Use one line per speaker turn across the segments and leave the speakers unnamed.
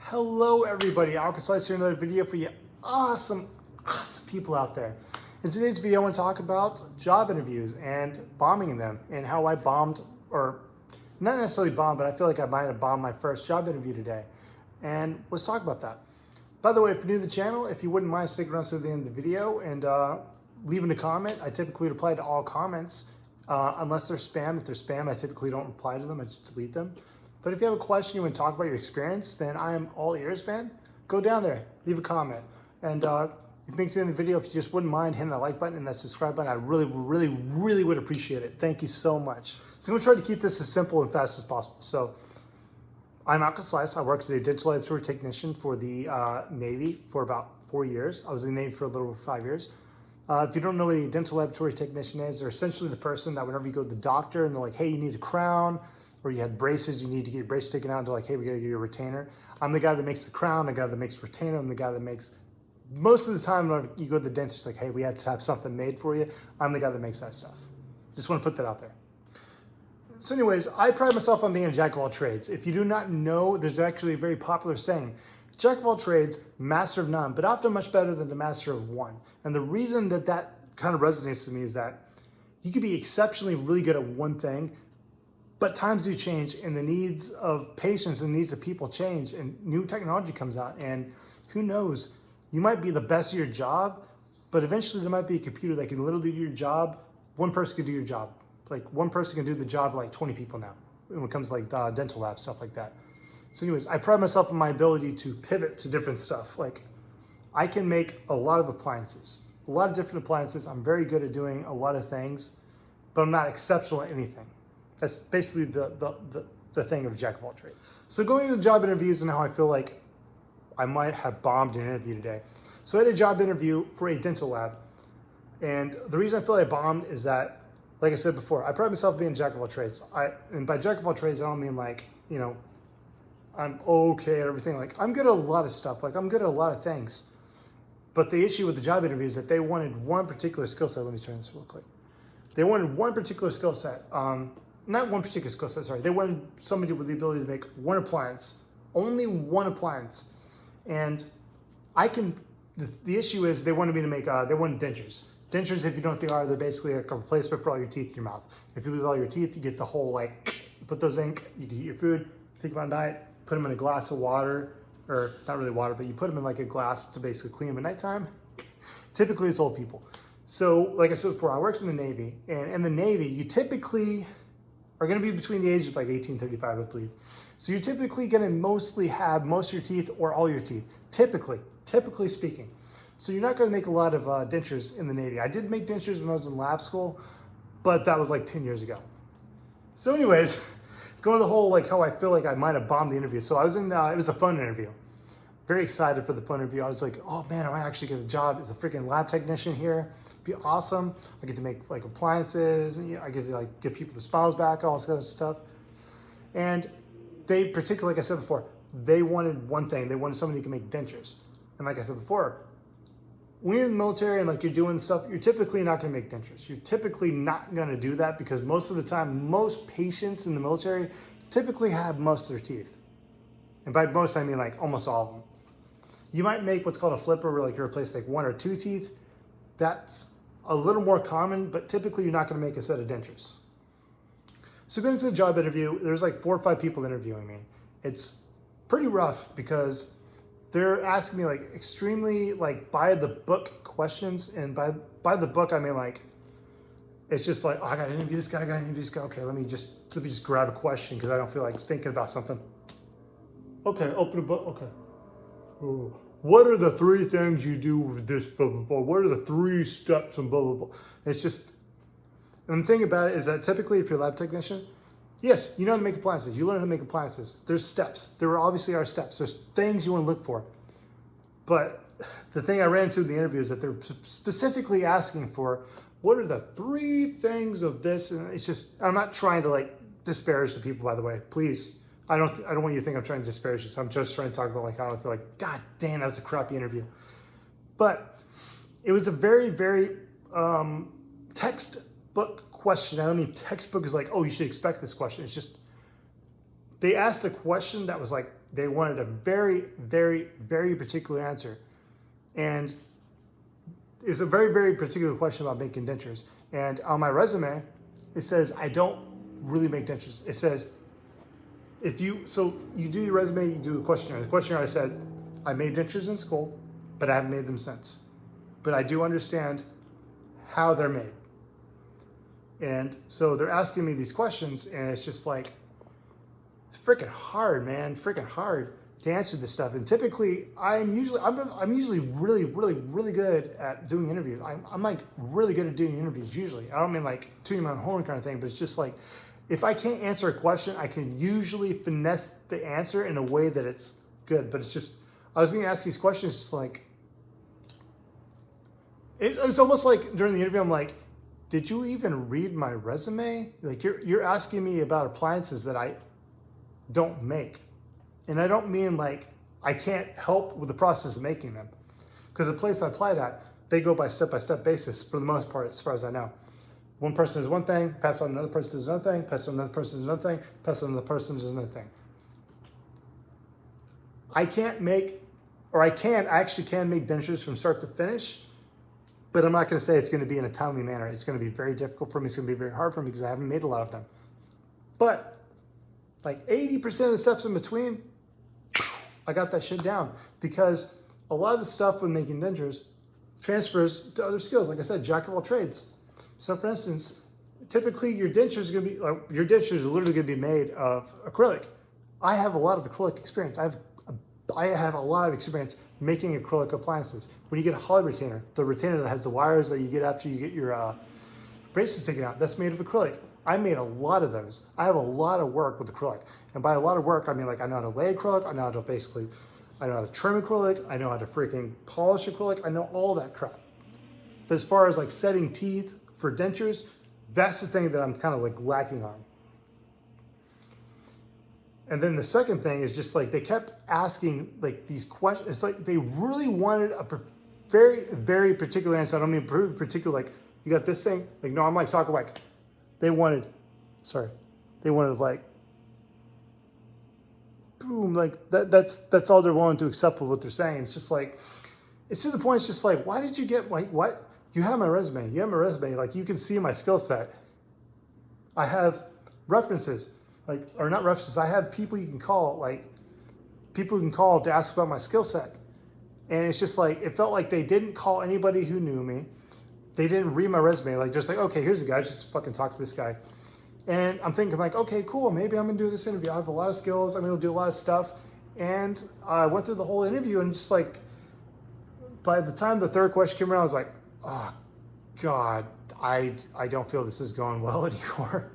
Hello everybody, Alkaslice here, another video for you awesome people out there. In today's video I want to talk about job interviews and bombing them and how I bombed, or not necessarily bombed, but I feel like I might have bombed my first job interview today. And let's talk about that. By the way, if you're new to the channel, if you wouldn't mind sticking around to the end of the video and leaving a comment. I typically reply to all comments unless they're spam. If they're spam, I typically don't reply to them, I just delete them. But if you have a question, you want to talk about your experience, then I am all ears, man. Go down there, leave a comment. And if you make it to the end of the video, if you just wouldn't mind hitting that like button and that subscribe button, I really would appreciate it. Thank you so much. So I'm gonna try to keep this as simple and fast as possible. So I'm Alkaslice. I worked as a digital laboratory technician for the Navy for about 4 years. I was in the Navy for a little over 5 years. If you don't know what a dental laboratory technician is, they're essentially the person that whenever you go to the doctor and they're like, hey, you need a crown, or you had braces, you need to get your braces taken out, and they're like, hey, we gotta get you a retainer. I'm the guy that makes the crown, the guy that makes retainer, I'm the guy that makes, most of the time when you go to the dentist, like, hey, we had to have something made for you, I'm the guy that makes that stuff. Just wanna put that out there. So anyways, I pride myself on being a jack of all trades. If you do not know, there's actually a very popular saying, jack of all trades, master of none, but out there much better than the master of one. And the reason that that kind of resonates to me is that you could be exceptionally really good at one thing, but times do change and the needs of patients and the needs of people change and new technology comes out, and who knows, you might be the best at your job, but eventually there might be a computer that can literally do your job. One person can do your job. Like one person can do the job of like 20 people now when it comes to like dental lab, stuff like that. So anyways, I pride myself on my ability to pivot to different stuff. Like I can make a lot of appliances, a lot of different appliances. I'm very good at doing a lot of things, but I'm not exceptional at anything. That's basically the thing of jack of all trades. So going into job interviews and how I feel like I might have bombed an interview today. So I had a job interview for a dental lab. And the reason I feel like I bombed is that, like I said before, I pride myself on being jack of all trades. And by jack of all trades, I don't mean like, you know, I'm okay at everything. Like I'm good at a lot of stuff. Like I'm good at a lot of things. But the issue with the job interview is that they wanted one particular skill set. Let me turn this real quick. They wanted one particular skill set. Not one particular skill set, sorry. They wanted somebody with the ability to make one appliance, only one appliance. And I can, the issue is they wanted me to make, they wanted dentures. Dentures, if you know what they are, they're basically like a replacement for all your teeth in your mouth. If you lose all your teeth, you get the whole like, you put those in, you can eat your food, take them on a diet, put them in a glass of water, or not really water, but you put them in like a glass to basically clean them at nighttime. Typically it's old people. So like I said before, I worked in the Navy, and in the Navy, you typically are gonna be between the age of like 18, 35, I believe. So you're typically gonna mostly have most of your teeth or all your teeth, typically speaking. So you're not gonna make a lot of dentures in the Navy. I did make dentures when I was in lab school, but that was like 10 years ago. So anyways, going to the whole like how I feel like I might have bombed the interview. So I was in, it was a fun interview. Very excited for the fun interview. I was like, oh man, I might actually get a job as a freaking lab technician here. Be awesome. I get to make like appliances, and you know, I get to like get people the smiles back, all this kind of stuff. And they particularly, like I said before, they wanted one thing. They wanted somebody who can make dentures. And like I said before, when you're in the military and like you're doing stuff, you're typically not going to make dentures. You're typically not going to do that because most of the time, most patients in the military typically have most of their teeth. And by most, I mean like almost all of them. You might make what's called a flipper, where like you replace like 1 or 2 teeth. That's a little more common, but typically you're not going to make a set of dentures. So going to the job interview, there's like 4 or 5 people interviewing me. It's pretty rough because they're asking me like extremely like by the book questions, and by the book I mean like it's just like, oh, I got to interview this guy, I got to interview this guy. Okay, let me just grab a question because I don't feel like thinking about something. Okay, open a book. Okay. Ooh. What are the 3 things you do with this, blah, blah, blah? What are the 3 steps and blah, blah, blah? It's just, and the thing about it is that typically if you're a lab technician, yes, you know how to make appliances. You learn how to make appliances. There's steps. There obviously are steps. There's things you want to look for. But the thing I ran into in the interview is that they're specifically asking for, what are the 3 things of this? And it's just, I'm not trying to like disparage the people, by the way, please. I don't want you to think I'm trying to disparage this. I'm just trying to talk about like how I feel like, God damn, that was a crappy interview. But it was a very textbook question. I don't mean textbook is like, oh, you should expect this question. It's just, they asked a question that was like they wanted a very, very, very particular answer. And it's a very, very particular question about making dentures. And on my resume, it says, I don't really make dentures. It says, so you do your resume, you do the questionnaire. The questionnaire, I said, I made dentures in school, but I haven't made them since. But I do understand how they're made. And so they're asking me these questions, and it's just like, it's freaking hard, man, freaking hard to answer this stuff. And typically, I'm usually really, really, really good at doing interviews. I'm like really good at doing interviews usually. I don't mean like tooting my own horn kind of thing, but it's just like, if I can't answer a question, I can usually finesse the answer in a way that it's good. But it's just, I was being asked these questions, just like, it's almost like during the interview, I'm like, did you even read my resume? Like you're asking me about appliances that I don't make. And I don't mean like I can't help with the process of making them. Because the place I applied at, they go by step-by-step basis for the most part, as far as I know. One person does one thing, pass on another person does another thing, pass on another person does another thing, pass on another person does another thing. I actually can make dentures from start to finish, but I'm not going to say it's going to be in a timely manner. It's going to be very difficult for me. It's going to be very hard for me because I haven't made a lot of them. But like 80% of the steps in between, I got that shit down, because a lot of the stuff when making dentures transfers to other skills. Like I said, jack of all trades. So for instance, typically your dentures are literally going to be made of acrylic. I have a lot of acrylic experience. I have a lot of experience making acrylic appliances. When you get a Holley retainer, the retainer that has the wires that you get after you get your braces taken out, that's made of acrylic. I made a lot of those. I have a lot of work with acrylic. And by a lot of work, I mean like I know how to lay acrylic, I know how to trim acrylic, I know how to freaking polish acrylic, I know all that crap. But as far as like setting teeth for dentures, that's the thing that I'm kind of like lacking on. And then the second thing is just like they kept asking like these questions. It's like they really wanted a very, very particular answer. I don't mean particular, like you got this thing. Like, no, I'm like talking like they wanted like, boom, like that's all they're willing to accept with what they're saying. It's just like, it's to the point, it's just like, why did you get, like, what? You have my resume, like you can see my skill set. I have references, like, or not references, I have people you can call, to ask about my skill set. And it's just like, it felt like they didn't call anybody who knew me. They didn't read my resume, like just like, okay, here's a guy, just fucking talk to this guy. And I'm thinking like, okay, cool, maybe I'm gonna do this interview. I have a lot of skills, I'm gonna do a lot of stuff. And I went through the whole interview and just like, by the time the third question came around, I was like, oh God, I don't feel this is going well anymore.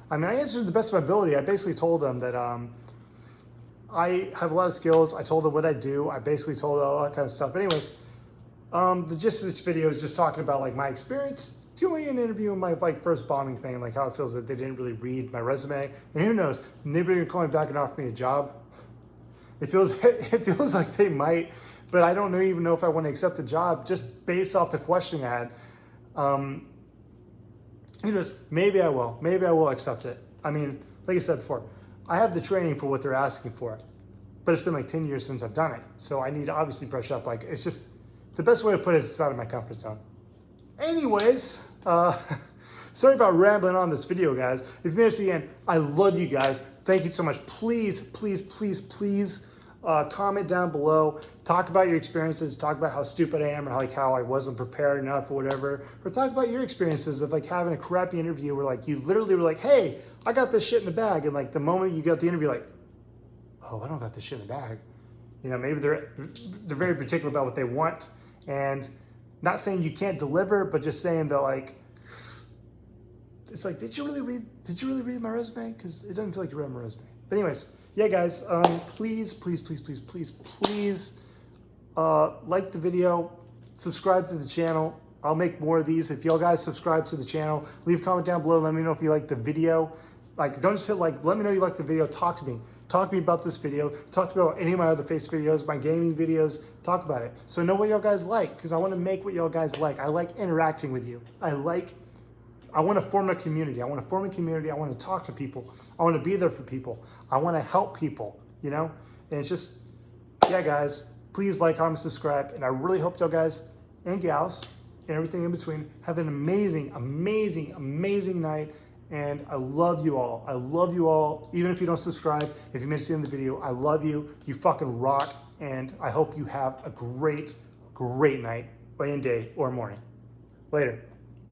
I mean, I answered to the best of my ability. I basically told them that I have a lot of skills. I told them what I do. I basically told them all that kind of stuff. But anyways, the gist of this video is just talking about like my experience doing an interview in my like first bombing thing, and like how it feels that they didn't really read my resume. And who knows, maybe they're calling back and offer me a job. It feels like they might, but I don't even know if I want to accept the job just based off the question I had. Who knows, maybe I will accept it. I mean, like I said before, I have the training for what they're asking for, but it's been like 10 years since I've done it. So I need to obviously brush up. Like, it's just, the best way to put it is it's out of my comfort zone. Anyways, sorry about rambling on this video, guys. If you made it to the end, I love you guys. Thank you so much. Please, please, please, please comment down below. Talk about your experiences. Talk about how stupid I am, or how I wasn't prepared enough or whatever. Or talk about your experiences of like having a crappy interview where like you literally were like, hey, I got this shit in the bag. And like the moment you got the interview, like, oh, I don't got this shit in the bag. You know, maybe they're very particular about what they want. And not saying you can't deliver, but just saying that like, it's like, did you really read my resume? Because it doesn't feel like you read my resume. But anyways, yeah, guys, please, please, please, please, please, please like the video, subscribe to the channel. I'll make more of these. If y'all guys subscribe to the channel, leave a comment down below. Let me know if you like the video. Like, don't just hit like, let me know you like the video. Talk to me. Talk to me about this video. Talk about any of my other face videos, my gaming videos. Talk about it. So know what y'all guys like, because I want to make what y'all guys like. I like interacting with you. I want to form a community. I want to talk to people. I want to be there for people. I want to help people, you know? And it's just, yeah, guys, please like, comment, subscribe. And I really hope y'all guys and gals and everything in between have an amazing, amazing, amazing night. And I love you all. I love you all. Even if you don't subscribe, if you made it to the end of the video, I love you. You fucking rock. And I hope you have a great, great night, or day, or morning. Later.